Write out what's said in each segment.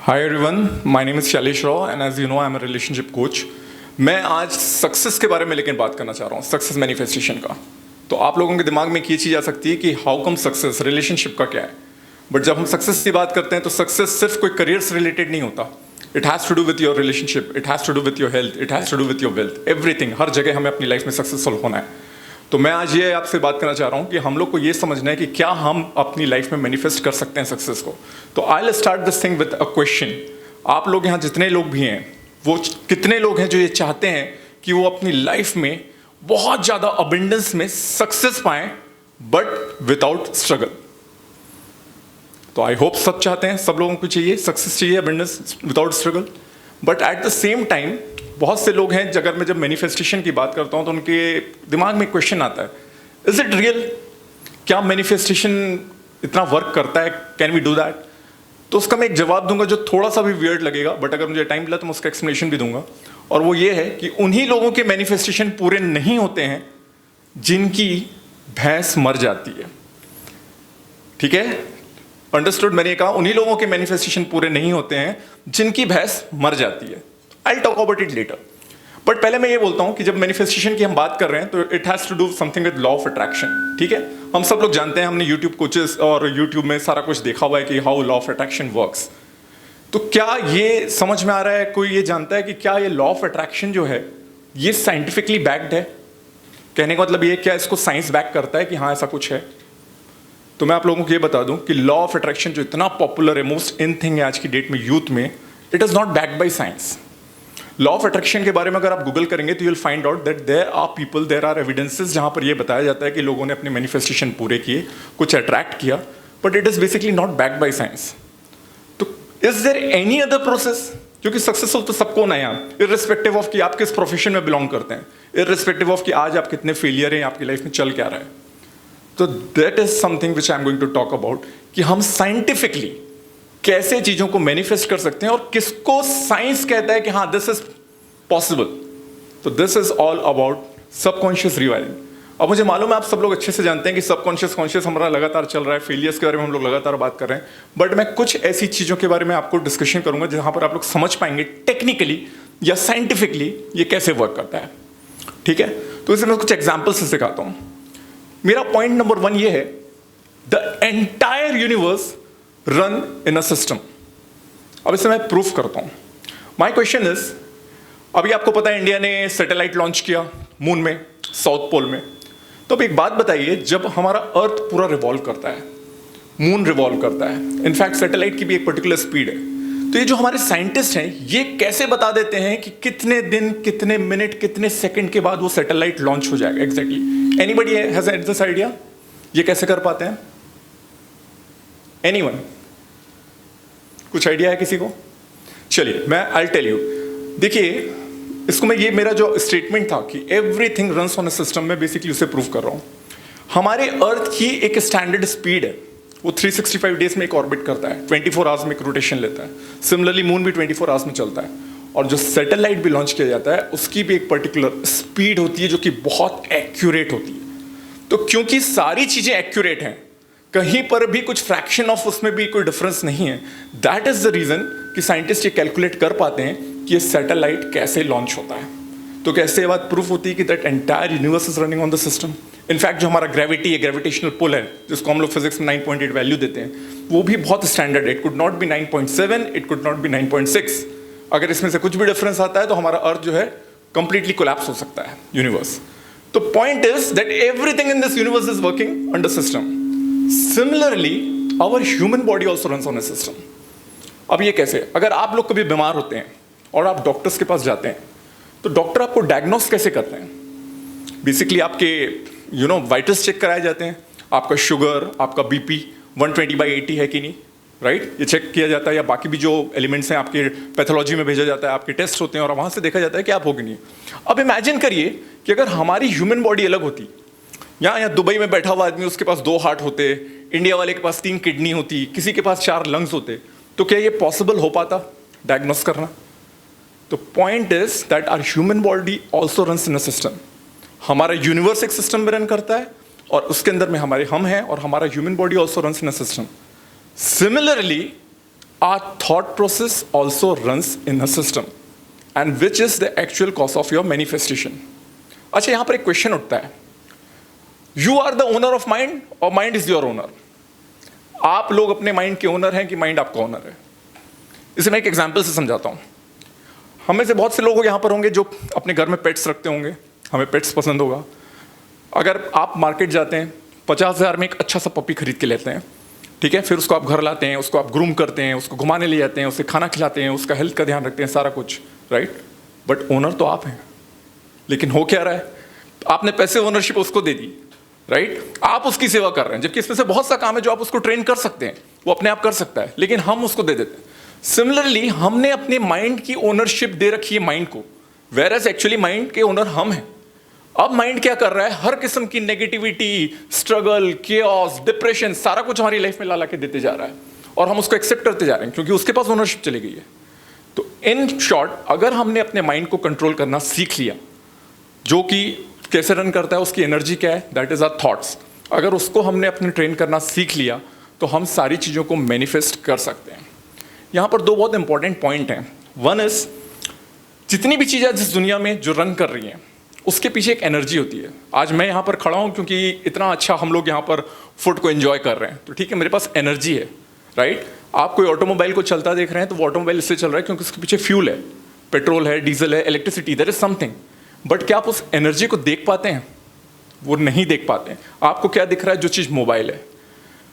Hi everyone, my name is Shailesh Rao and as you know I am a relationship coach. मैं आज success के बारे में लेकिन बात करना चाह रहा हूँ, सक्सेस मैनिफेस्टेशन का। तो आप लोगों के दिमाग में एक ये चीज़ आ सकती है कि हाउ कम सक्सेस, रिलेशनशिप का क्या है। बट जब हम सक्सेस की बात करते हैं तो सक्सेस सिर्फ कोई करियर से रिलेटेड नहीं होता। It has to do with your relationship, it has to do with your health, it has to do with your wealth, everything. हर जगह हमें अपनी लाइफ में सक्सेसफुल होना है। तो मैं आज ये आपसे बात करना चाह रहा हूँ कि हम लोग को ये समझना है कि क्या हम अपनी लाइफ में मैनिफेस्ट कर सकते हैं सक्सेस को। तो I will start this thing with a question. आप लोग यहाँ जितने लोग भी हैं, वो कितने लोग हैं जो ये चाहते हैं कि वो अपनी लाइफ में बहुत ज़्यादा अबंडेंस में सक्सेस पाएं बट विदाउट स्ट्रगल। तो आई होप सब चाहते हैं, सब लोगों को चाहिए सक्सेस, चाहिए abundance without struggle. But at the same time बहुत से लोग हैं, अगर मैं जब मैनिफेस्टेशन की बात करता हूँ तो उनके दिमाग में क्वेश्चन आता है, इज इट रियल? क्या मैनिफेस्टेशन इतना वर्क करता है? Can we do that? तो उसका मैं एक जवाब दूंगा जो थोड़ा सा भी वियर्ड लगेगा, बट अगर मुझे टाइम मिला तो मैं उसका एक्सप्लेनेशन भी दूंगा। और वो ये है कि उन्हीं लोगों के मैनिफेस्टेशन पूरे नहीं होते हैं जिनकी भैंस मर जाती है। ठीक है, अंडरस्टूड? मैंने कहा उन्हीं लोगों के मैनिफेस्टेशन पूरे नहीं होते हैं जिनकी भैंस मर जाती है। I will talk about it later. But पहले मैं ये बोलता हूं कि जब मैनिफेस्टेशन की हम बात कर रहे हैं तो it has to do something with law of attraction. ठीक है, हम सब लोग जानते हैं, हमने यूट्यूब कोचेस और यूट्यूब में सारा कुछ देखा हुआ है कि how law of attraction works. तो क्या ये समझ में आ रहा है, कोई ये जानता है कि क्या ये लॉ ऑफ अट्रैक्शन जो है ये साइंटिफिकली बैक्ड है? कहने का मतलब ये, क्या इसको साइंस बैक करता है कि हाँ ऐसा कुछ है? तो मैं आप लोगों को ये बता दूं कि लॉ ऑफ अट्रैक्शन जो इतना पॉपुलर है, मोस्ट इन थिंग है आज की डेट में यूथ में, it is not backed by science. Law of attraction के बारे में अगर आप गूगल करेंगे तो you will find out that there are people, there are evidences जहां पर यह बताया जाता है कि लोगों ने अपने मैनिफेस्टेशन पूरे किए, कुछ अट्रैक्ट किया, but it is basically not backed by science. तो is there any other process? क्योंकि सक्सेसफुल तो सबको ना है, इररिस्पेक्टिव ऑफ कि आप किस प्रोफेशन में बिलोंग करते हैं, इररिस्पेक्टिव ऑफ कि आज आप कितने फेलियर हैं, आपकी लाइफ में चल क्या रहा है। तो that is something which I am going to talk about कि हम साइंटिफिकली कैसे चीजों को मैनिफेस्ट कर सकते हैं और किसको साइंस कहता है कि हाँ दिस इज पॉसिबल। तो this is all about subconscious rewiring. अब मुझे मालूम है आप सब लोग अच्छे से जानते हैं कि सबकॉन्शियस कॉन्शियस हमारा लगातार चल रहा है, फेलियर्स के बारे में हम लोग लगातार बात कर रहे हैं। बट मैं कुछ ऐसी चीजों के बारे में आपको डिस्कशन करूंगा जहां पर आप लोग समझ पाएंगे टेक्निकली या साइंटिफिकली ये कैसे वर्क करता है। ठीक है, तो इसे मैं कुछ एग्जाम्पल से सिखाता हूं। मेरा पॉइंट नंबर 1 ये है, the entire universe run in a system. अब इसे मैं प्रूफ करता हूं। माय क्वेश्चन इज, अभी आपको पता है इंडिया ने सैटेलाइट लॉन्च किया मून में, साउथ पोल में। तो अब एक बात बताइए, जब हमारा अर्थ पूरा रिवॉल्व करता है, मून रिवॉल्व करता है, इनफैक्ट सैटेलाइट की भी एक पर्टिकुलर स्पीड है, तो ये जो हमारे साइंटिस्ट हैं ये कैसे बता देते हैं कि कितने दिन, कितने मिनट, कितने सेकंड के बाद वो सैटेलाइट लॉन्च हो जाएगा exactly? Anybody has this idea? ये कैसे कर पाते हैं? एनीवन? कुछ आइडिया है किसी को? चलिए मैं आई टेल यू। देखिए, इसको मैं, ये मेरा जो स्टेटमेंट था कि everything runs on a system, में बेसिकली उसे प्रूव कर रहा हूं। हमारे अर्थ की एक स्टैंडर्ड स्पीड है, वो 365 डेज में एक ऑर्बिट करता है, 24 आवर्स में एक रोटेशन लेता है। सिमिलरली मून भी 24 आवर्स में चलता है। और जो सैटेलाइट भी लॉन्च किया जाता है उसकी भी एक पर्टिकुलर स्पीड होती है जो कि बहुत एक्यूरेट होती है। तो क्योंकि सारी चीजें एक्यूरेट हैं, कहीं पर भी कुछ फ्रैक्शन ऑफ उसमें भी कोई डिफरेंस नहीं है, दैट इज द रीजन कि साइंटिस्ट ये कैलकुलेट कर पाते हैं कि ये सैटेलाइट कैसे लॉन्च होता है। तो कैसे ये बात प्रूफ होती है कि that entire universe is running on the system. In fact जो हमारा ग्रेविटी है, ग्रेविटेशनल पुल है, जिसको हम लोग फिजिक्स में 9.8 वैल्यू देते हैं, वो भी बहुत स्टैंडर्ड है। It could not be 9.7, it could not be 9.6। अगर इसमें से कुछ भी डिफरेंस आता है तो हमारा अर्थ जो है कंप्लीटली कोलैप्स हो सकता है, यूनिवर्स। तो point is that everything in this universe is working under system. Similarly, our human body also runs on a system. अब ये कैसे? अगर आप लोग कभी बीमार होते हैं और आप डॉक्टर्स के पास जाते हैं तो डॉक्टर आपको डायग्नोस कैसे करते हैं? बेसिकली आपके वाइटल्स चेक कराए जाते हैं, आपका शुगर, आपका बीपी 120/80 है कि नहीं, राइट? ये चेक किया जाता है, या बाकी भी जो एलिमेंट्स हैं आपके पैथोलॉजी में भेजा जाता है, आपके टेस्ट होते हैं और वहाँ से देखा जाता है कि आप हो कि नहीं। अब इमेजिन करिए कि अगर हमारी ह्यूमन बॉडी अलग होती, यहाँ दुबई में बैठा हुआ आदमी, उसके पास 2 हार्ट होते, इंडिया वाले के पास 3 किडनी होती, किसी के पास 4 लंग्स होते, तो क्या ये पॉसिबल हो पाता डायग्नोस करना? तो point is that our human body also runs in a system. हमारा यूनिवर्स एक सिस्टम में रन करता है और उसके अंदर में हम हैं, और हमारा human body also runs in a system. Similarly our thought process also runs in a system and which is the actual cause of your manifestation. अच्छा, यहाँ पर एक क्वेश्चन उठता है, you are the owner of mind और mind is your owner? आप लोग अपने माइंड के ओनर हैं कि माइंड आपका ओनर है? इसे मैं एक एग्जांपल से समझाता हूँ। हमें से बहुत से लोग यहाँ पर होंगे जो अपने घर में पेट्स रखते होंगे, हमें पेट्स पसंद होगा। अगर आप मार्केट जाते हैं 50,000 में एक अच्छा सा पपी खरीद के लेते हैं, ठीक है, फिर उसको आप घर लाते हैं, उसको आप ग्रूम करते हैं, उसको घुमाने ले जाते हैं, उसे खाना खिलाते हैं, उसका हेल्थ का ध्यान रखते हैं, सारा कुछ, राइट? बट ओनर तो आप हैं। लेकिन हो क्या रहा है, आपने पैसे ओनरशिप उसको दे दी, राइट? आप उसकी सेवा कर रहे हैं, जबकि इसमें से बहुत सा काम है जो आप उसको ट्रेन कर सकते हैं, वो अपने आप कर सकता है, लेकिन हम उसको दे देते हैं। सिमिलरली हमने अपने माइंड की ओनरशिप दे रखी है माइंड को, वेयरएज एक्चुअली माइंड के ओनर हम हैं। अब माइंड क्या कर रहा है, हर किस्म की नेगेटिविटी, स्ट्रगल, केओस, डिप्रेशन, सारा कुछ हमारी लाइफ में ला के देते जा रहा है और हम उसको एक्सेप्ट करते जा रहे हैं क्योंकि उसके पास ओनरशिप चली गई है। तो इन शॉर्ट, अगर हमने अपने माइंड को कंट्रोल करना सीख लिया, जो कि कैसे रन करता है, उसकी एनर्जी क्या है, दैट इज आवर थॉट्स, अगर उसको हमने अपने ट्रेन करना सीख लिया तो हम सारी चीज़ों को मैनिफेस्ट कर सकते हैं। यहाँ पर दो बहुत इंपॉर्टेंट पॉइंट हैं। वन इज, जितनी भी चीज़ें जिस दुनिया में जो रन कर रही हैं उसके पीछे एक एनर्जी होती है। आज मैं यहाँ पर खड़ा हूँ क्योंकि इतना अच्छा हम लोग यहाँ पर फूड को एंजॉय कर रहे हैं, तो ठीक है, मेरे पास एनर्जी है, राइट? आप कोई ऑटोमोबाइल को चलता देख रहे हैं तो वो ऑटोमोबाइल इसलिए चल रहा है क्योंकि उसके पीछे फ्यूल है, पेट्रोल है, डीजल है, electricity, there is something. But क्या आप उस एनर्जी को देख पाते हैं? वो नहीं देख पाते हैं। आपको क्या दिख रहा है? जो चीज़ मोबाइल है।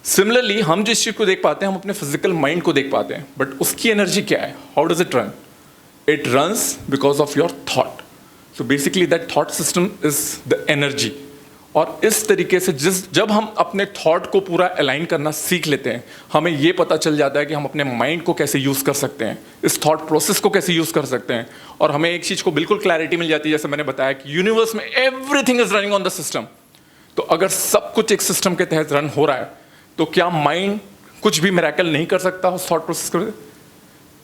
सिमिलरली हम जिस चीज़ को देख पाते हैं, हम अपने फिजिकल माइंड को देख पाते हैं, बट उसकी एनर्जी क्या है? How does it run? It runs because of your thought. So basically that thought system is the energy. और इस तरीके से जब हम अपने थॉट को पूरा अलाइन करना सीख लेते हैं, हमें ये पता चल जाता है कि हम अपने माइंड को कैसे यूज़ कर सकते हैं, इस थॉट प्रोसेस को कैसे यूज़ कर सकते हैं, और हमें एक चीज़ को बिल्कुल क्लैरिटी मिल जाती है, जैसे मैंने बताया कि यूनिवर्स में everything is running on the system. तो अगर सब कुछ एक सिस्टम के तहत रन हो रहा है तो क्या माइंड कुछ भी मिरेकल नहीं कर सकता उस थॉट प्रोसेस को?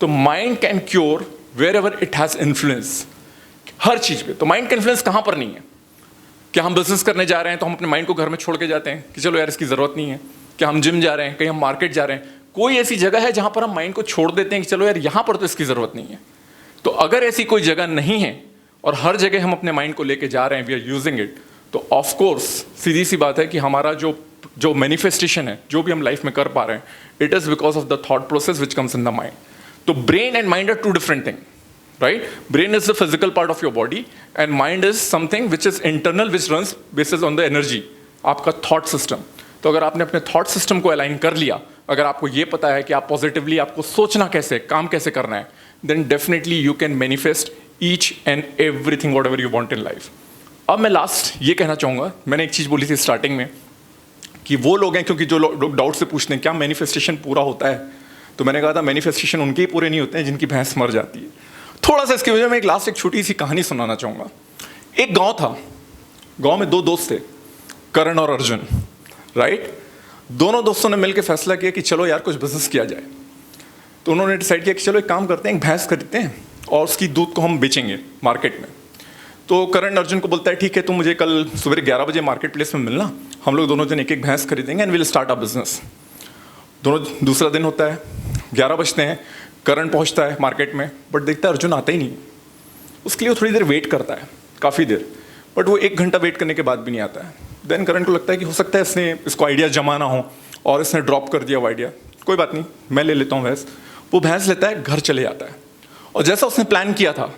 तो mind can cure wherever it has influence, हर चीज़ पे। तो माइंड का इन्फ्लुएंस कहाँ पर नहीं है? क्या हम बिजनेस करने जा रहे हैं तो हम अपने माइंड को घर में छोड़ के जाते हैं कि चलो यार इसकी ज़रूरत नहीं है? क्या हम जिम जा रहे हैं, कहीं हम मार्केट जा रहे हैं, कोई ऐसी जगह है जहाँ पर हम माइंड को छोड़ देते हैं कि चलो यार यहाँ पर तो इसकी ज़रूरत नहीं है? तो अगर ऐसी कोई जगह नहीं है और हर जगह हम अपने माइंड को लेके जा रहे हैं, वी आर यूजिंग इट, तो ऑफकोर्स सीधी सी बात है कि हमारा जो मैनिफेस्टेशन है, जो भी हम लाइफ में कर पा रहे हैं, it is because of the thought process which comes in the mind. तो brain and mind are two different thing, right? Brain is the physical part of your body and mind is something which is internal, which runs basis on the energy, आपका thought system। तो अगर आपने अपने thought system को align कर लिया, अगर आपको ये पता है कि आप पॉजिटिवली आपको सोचना कैसे, काम कैसे करना है, then definitely you can manifest each and everything whatever you want in life। अब मैं लास्ट ये कहना चाहूँगा, मैंने एक चीज़ बोली थी स्टार्टिंग में कि वो लोग हैं, क्योंकि जो लोग डाउट से पूछते हैं क्या मैनिफेस्टेशन पूरा होता है, तो मैंने कहा था मैनिफेस्टेशन उनके ही पूरे नहीं होते हैं जिनकी भैंस मर जाती है। थोड़ा सा इसकी वजह में एक छोटी सी कहानी सुनाना चाहूँगा। एक गांव था, गांव में दो दोस्त थे, करण और अर्जुन, राइट? दोनों दोस्तों ने मिलकर फैसला किया कि चलो यार कुछ बिजनेस किया जाए। तो उन्होंने डिसाइड किया कि चलो एक काम करते हैं, एक भैंस खरीदते हैं और उसकी दूध को हम बेचेंगे मार्केट में। तो करण अर्जुन को बोलता है ठीक है, तुम मुझे कल सुबह 11 बजे मार्केट प्लेस में मिलना, हम लोग दोनों जन एक एक भैंस खरीदेंगे and will start a business. दूसरा दिन होता है, 11 बजते हैं, करण पहुंचता है मार्केट में, बट देखता है अर्जुन आता ही नहीं। उसके लिए वो थोड़ी देर वेट करता है, काफ़ी देर, बट वो 1 घंटा वेट करने के बाद भी नहीं आता है। देन करण को लगता है कि हो सकता है इसको आइडिया जमा ना हो और इसने ड्रॉप कर दिया वो आइडिया, कोई बात नहीं, मैं ले लेता हूँ भैंस। वो भैंस लेता है, घर चले जाता है, और जैसा उसने प्लान किया था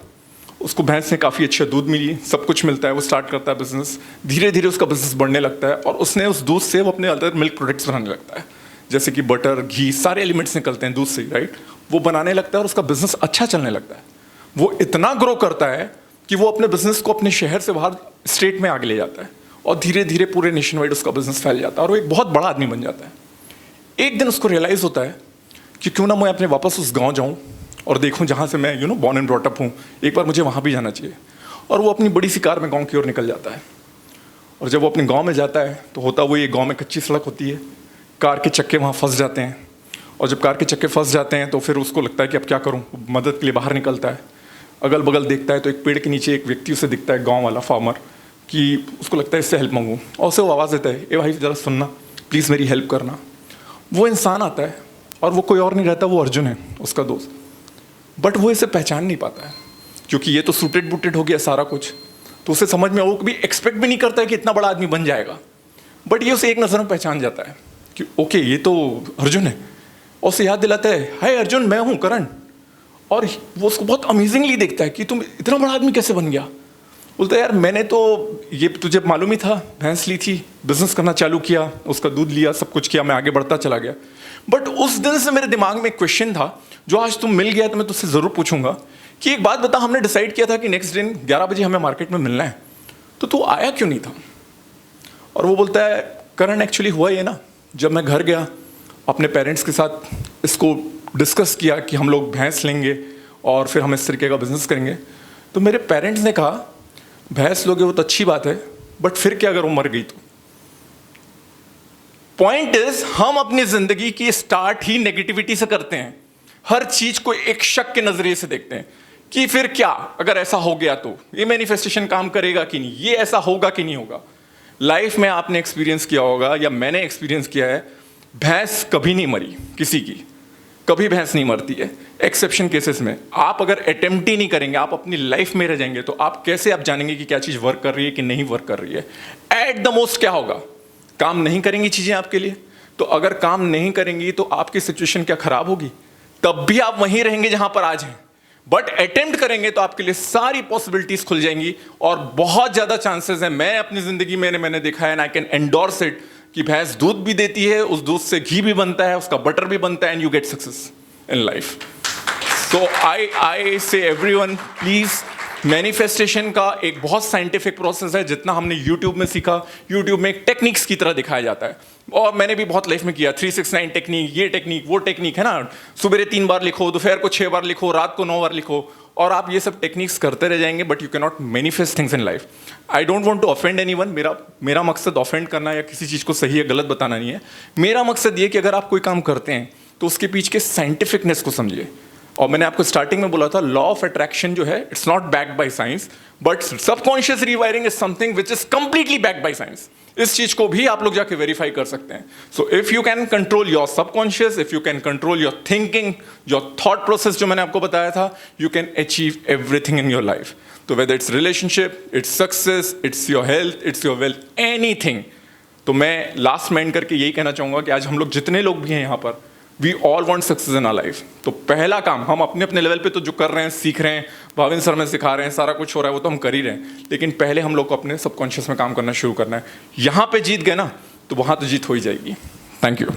उसको भैंस से काफ़ी अच्छा दूध मिली, सब कुछ मिलता है, वो स्टार्ट करता है बिजनेस। धीरे धीरे उसका बिजनेस बढ़ने लगता है और उसने उस दूध से वो अपने अदर मिल्क प्रोडक्ट्स बनाने लगता है, जैसे कि बटर, घी, सारे एलिमेंट्स निकलते हैं दूध से, राइट? वो बनाने लगता है और उसका बिजनेस अच्छा चलने लगता है। वो इतना ग्रो करता है कि वो अपने बिजनेस को अपने शहर से बाहर स्टेट में आगे ले जाता है और धीरे धीरे पूरे नेशन वाइड उसका बिजनेस फैल जाता है और वो एक बहुत बड़ा आदमी बन जाता है। एक दिन उसको रियलाइज़ होता है कि क्यों ना मैं अपने वापस उस गाँव जाऊँ और देखूँ जहाँ से मैं बॉर्न एंड ब्रॉट अप हूँ, एक बार मुझे वहाँ भी जाना चाहिए। और वो अपनी बड़ी सी कार में गाँव की ओर निकल जाता है। और जब वो अपने गाँव में जाता है तो होता वो ये, गाँव में कच्ची सड़क होती है, कार के चक्के वहाँ फंस जाते हैं, और जब कार के चक्के फंस जाते हैं तो फिर उसको लगता है कि अब क्या करूं, मदद के लिए बाहर निकलता है, अगल बगल देखता है तो एक पेड़ के नीचे एक व्यक्ति उसे दिखता है, गांव वाला फार्मर, कि उसको लगता है इससे हेल्प मांगूं, और उसे वो आवाज़ देता है, ए भाई ज़रा सुनना, प्लीज़ मेरी हेल्प करना। वो इंसान आता है और वो कोई और नहीं रहता, वो अर्जुन है, उसका दोस्त। बट वो इसे पहचान नहीं पाता है क्योंकि ये तो सूटेड बूटेड हो गया सारा कुछ, तो उसे समझ में, वो कभी एक्सपेक्ट भी नहीं करता है कि इतना बड़ा आदमी बन जाएगा। बट ये उसे एक नज़र में पहचान जाता है कि ओके ये तो अर्जुन है, और उसे याद दिलाता है हाय अर्जुन मैं हूँ करण। और वो उसको बहुत अमेजिंगली देखता है कि तुम इतना बड़ा आदमी कैसे बन गया। बोलता है यार मैंने तो, ये तुझे मालूम ही था, भैंस ली थी, बिजनेस करना चालू किया, उसका दूध लिया, सब कुछ किया, मैं आगे बढ़ता चला गया। बट उस दिन से मेरे दिमाग में एक क्वेश्चन था जो आज तुम मिल गया तो मैं तुझसे ज़रूर पूछूंगा कि एक बात बता, हमने डिसाइड किया था कि नेक्स्ट दिन 11 बजे हमें मार्केट में मिलना है, तो तू आया क्यों नहीं था। और वो बोलता है करण एक्चुअली हुआ ये ना, जब मैं घर गया अपने पेरेंट्स के साथ इसको डिस्कस किया कि हम लोग भैंस लेंगे और फिर हम इस तरीके का बिजनेस करेंगे, तो मेरे पेरेंट्स ने कहा भैंस लोगे वो तो अच्छी बात है, बट फिर क्या अगर वो मर गई तो। पॉइंट इज हम अपनी जिंदगी की स्टार्ट ही नेगेटिविटी से करते हैं, हर चीज को एक शक के नजरिए से देखते हैं कि फिर क्या अगर ऐसा हो गया तो ये मैनिफेस्टेशन काम करेगा कि नहीं, ये ऐसा होगा कि नहीं होगा। लाइफ में आपने एक्सपीरियंस किया होगा या मैंने एक्सपीरियंस किया है, भैंस कभी नहीं मरी किसी की, कभी भैंस नहीं मरती है। एक्सेप्शन केसेस में आप अगर अटेम्प्ट ही नहीं करेंगे, आप अपनी लाइफ में रह जाएंगे, तो आप कैसे आप जानेंगे कि क्या चीज़ वर्क कर रही है कि नहीं वर्क कर रही है। एट द मोस्ट क्या होगा, काम नहीं करेंगी चीज़ें आपके लिए। तो अगर काम नहीं करेंगी तो आपकी सिचुएशन क्या खराब होगी, तब भी आप वहीं रहेंगे जहां पर आज हैं। बट अटेम्प्ट करेंगे तो आपके लिए सारी पॉसिबिलिटीज खुल जाएंगी और बहुत ज़्यादा चांसेस हैं। मैं अपनी ज़िंदगी में मैंने देखा है and I can endorse it कि भैंस दूध भी देती है, उस दूध से घी भी बनता है, उसका बटर भी बनता है, and you get success in life. तो आई से एवरीवन प्लीज, मैनिफेस्टेशन का एक बहुत साइंटिफिक प्रोसेस है। जितना हमने यूट्यूब में सीखा, यूट्यूब में एक टेक्निक्स की तरह दिखाया जाता है, और मैंने भी बहुत लाइफ में किया। 369 टेक्निक, ये टेक्निक वो टेक्निक है ना, सुबह 3 बार लिखो, दोपहर को 6 बार लिखो, रात को 9 बार लिखो, और आप ये सब टेक्निक्स करते रह जाएंगे, but you can not manifest things in life. I don't want to offend anyone. मेरा मकसद ऑफेंड करना या किसी चीज़ को सही या गलत बताना नहीं है। मेरा मकसद ये कि अगर आप कोई काम करते हैं तो उसके पीछे के साइंटिफिकनेस को समझिए। और मैंने आपको स्टार्टिंग में बोला था, लॉ ऑफ अट्रैक्शन जो है it's not backed by science, but subconscious rewiring is something which is completely backed by science. इस चीज को भी आप लोग जाके वेरीफाई कर सकते हैं। So if you can control your subconscious, if you can control your thinking, your thought process जो मैंने आपको बताया था, you can achieve everything in your life. तो whether it's relationship, it's success, it's your health, it's your wealth, anything. तो मैं last में and करके यही कहना चाहूंगा कि आज हम लोग जितने लोग भी हैं यहाँ पर, we all want success in our life. तो पहला काम हम अपने अपने लेवल पे तो जो कर रहे हैं, सीख रहे हैं, भाविन सर में सिखा रहे हैं, सारा कुछ हो रहा है, वो तो हम कर ही रहे हैं, लेकिन पहले हम लोग को अपने सबकॉन्शियस में काम करना शुरू करना है। यहाँ पे जीत गए ना तो वहाँ तो जीत हो ही जाएगी। Thank you.